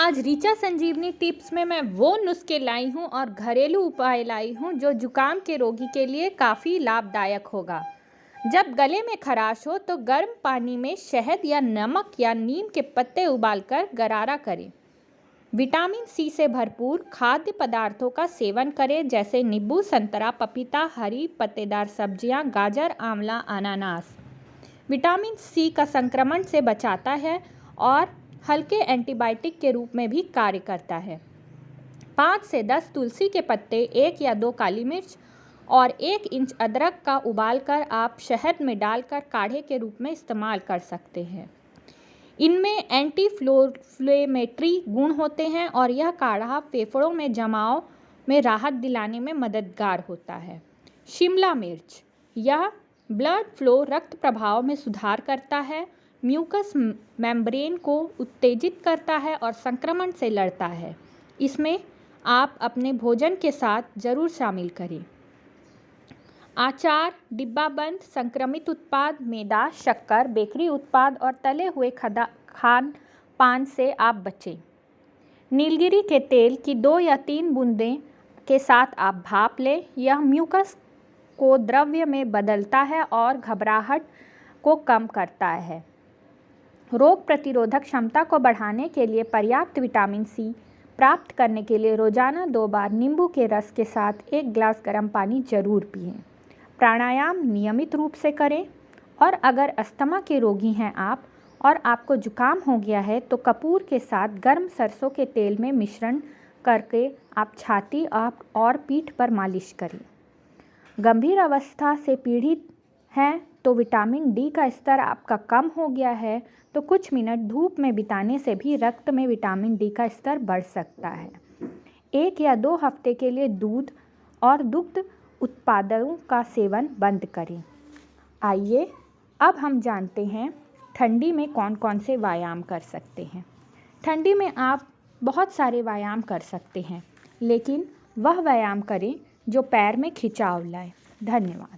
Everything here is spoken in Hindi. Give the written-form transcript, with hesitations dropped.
आज ऋचा संजीवनी टिप्स में मैं वो नुस्खे लाई हूँ और घरेलू उपाय लाई हूँ जो जुकाम के रोगी के लिए काफ़ी लाभदायक होगा। जब गले में खराश हो तो गर्म पानी में शहद या नमक या नीम के पत्ते उबालकर गरारा करें। विटामिन सी से भरपूर खाद्य पदार्थों का सेवन करें, जैसे नींबू, संतरा, पपीता, हरी पत्तेदार सब्जियां, गाजर, आंवला, अनानास। विटामिन सी का संक्रमण से बचाता है और हल्के एंटीबायोटिक के रूप में भी कार्य करता है। 5 से 10 तुलसी के पत्ते, 1 या 2 काली मिर्च और 1 इंच अदरक का उबालकर आप शहद में डालकर काढ़े के रूप में इस्तेमाल कर सकते हैं। इनमें एंटी इन्फ्लेमेटरी गुण होते हैं और यह काढ़ा फेफड़ों में जमाव में राहत दिलाने में मददगार होता है। शिमला मिर्च, यह ब्लड फ्लो रक्त प्रवाह में सुधार करता है, म्यूकस मेम्ब्रेन को उत्तेजित करता है और संक्रमण से लड़ता है। इसमें आप अपने भोजन के साथ ज़रूर शामिल करें। आचार, डिब्बाबंद संक्रमित उत्पाद, मैदा, शक्कर, बेकरी उत्पाद और तले हुए खान पान से आप बचें। नीलगिरी के तेल की 2 या 3 बूंदें के साथ आप भाप लें। यह म्यूकस को द्रव्य में बदलता है और घबराहट को कम करता है। रोग प्रतिरोधक क्षमता को बढ़ाने के लिए पर्याप्त विटामिन सी प्राप्त करने के लिए रोजाना 2 बार नींबू के रस के साथ 1 गिलास गर्म पानी जरूर पिएं। प्राणायाम नियमित रूप से करें और अगर अस्थमा के रोगी हैं आप और आपको जुकाम हो गया है तो कपूर के साथ गर्म सरसों के तेल में मिश्रण करके आप छाती और पीठ पर मालिश करें। गंभीर अवस्था से पीड़ित हैं तो विटामिन डी का स्तर आपका कम हो गया है तो कुछ मिनट धूप में बिताने से भी रक्त में विटामिन डी का स्तर बढ़ सकता है। 1 या 2 हफ्ते के लिए दूध और दुग्ध उत्पादों का सेवन बंद करें। आइए अब हम जानते हैं ठंडी में कौन कौन से व्यायाम कर सकते हैं। ठंडी में आप बहुत सारे व्यायाम कर सकते हैं, लेकिन वह व्यायाम करें जो पैर में खिंचाव लाए। धन्यवाद।